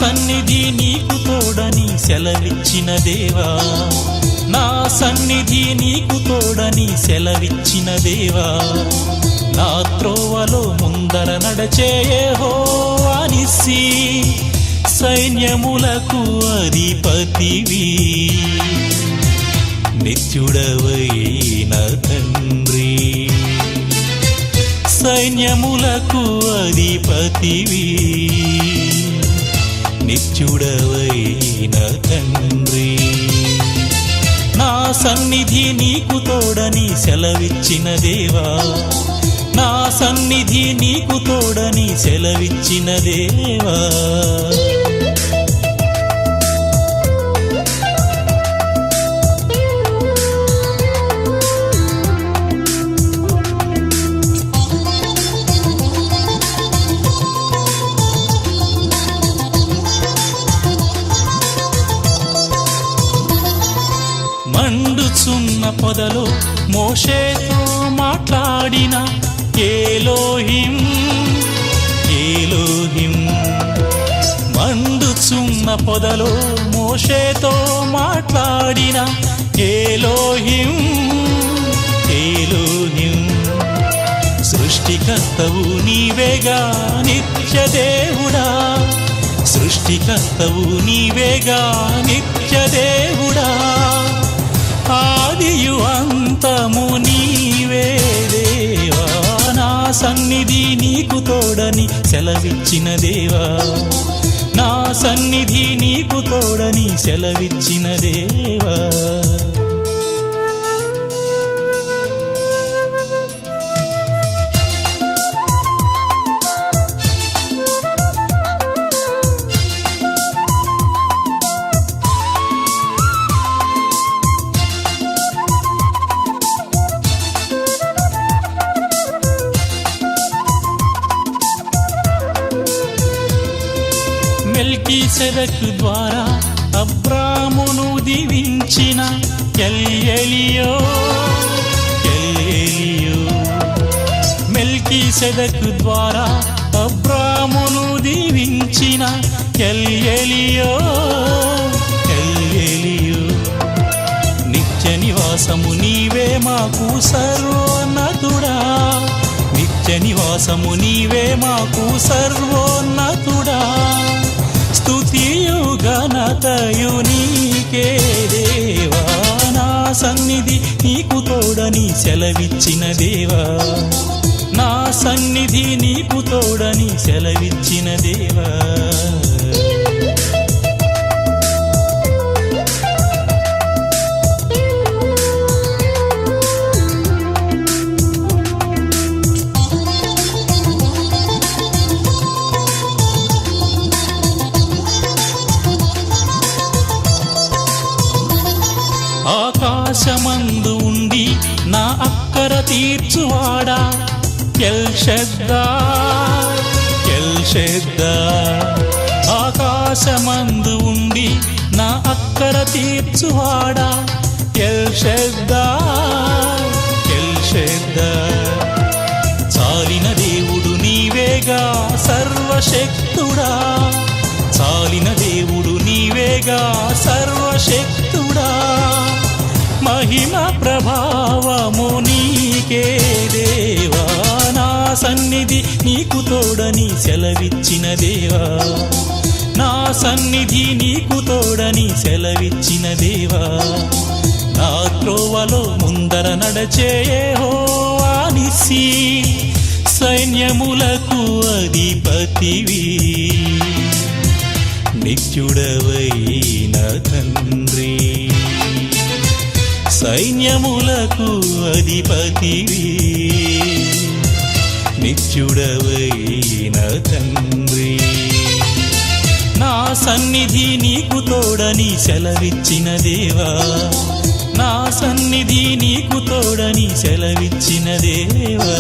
సన్నిధి నీకు తోడని సెలవిచ్చిన దేవా, నా సన్నిధి నీకు తోడని సెలవిచ్చిన దేవా, నా త్రోవలో ముందర నడచే యెహోవా నిస్సీ, సైన్యములకు అధిపతివి, నిత్యుడవైన తండ్రి, సైన్యములకు అధిపతివి, నిత్యుడవైన తండ్రి, నా సన్నిధి నీకు తోడని సెలవిచ్చిన దేవా, నా సన్నిధి నీకు తోడని సెలవిచ్చిన దేవా. మండుచున్న పొదలో మోషేతో మాట్లాడిన ఎలోహిం, ఎలోహిం, మండుచున్న పొదలో మోషేతో మాట్లాడిన ఎలోహిం, ఎలోహిం, సృష్టికర్తవు నీవేగా నిత్యదేవుడా, సృష్టికర్తవు నీవేగా నిత్యదేవుడా, ఆదియు అంతము నీవే దేవా, నా సన్నిధి నీకు తోడని సెలవిచ్చిన దేవా, నా సన్నిధి నీకు తోడని సెలవిచ్చిన దేవా. మెల్కీసెదెకు ద్వారా అబ్రామును దీవించిన ఎల్యెలియో, ఎల్యెలియో, మెల్కీసెదెకు ద్వారా అబ్రామును దీవించిన ఎల్యెలియో, ఎల్యెలియో, నిత్య నివాసము నీవే మాకు సర్వోన్నతుడా, నిత్య నివాసము నీవే మాకు సర్వోన్నతుడా, స్తుతియు ఘనతయు నీకే దేవా, నా సన్నిధి నీకు తోడని సెలవిచ్చిన దేవా, నా సన్నిధి నీకు తోడని సెలవిచ్చిన దేవా. ఆకాశమందు ఉండి నా అక్కర తీర్చువాడా, ఎల్షద్దాయ్, ఎల్షద్దాయ్, ఆకాశమందు ఉండి నా అక్కర తీర్చువాడా, ఎల్షద్దాయ్, ఎల్షద్దాయ్, చాలిన దేవుడు నీవేగా సర్వశక్తుడా, చాలిన దేవుడు నీవేగా సర్వశక్తుడా, మహిమ ప్రభావము నీకే దేవా, నా సన్నిధి నీకు తోడని సెలవిచ్చిన దేవా, నా సన్నిధి నీకు తోడని సెలవిచ్చిన దేవా, నా త్రోవలో ముందర నడచే యెహోవా నిస్సీ, సైన్యములకు అధిపతివి, నిత్యుడవైన తండ్రి, సైన్యములకు అధిపతివి, నిత్యుడవైన తండ్రి, నా సన్నిధి నీకు తోడని సెలవిచ్చిన దేవా, నా సన్నిధి నీకు తోడని సెలవిచ్చిన దేవా.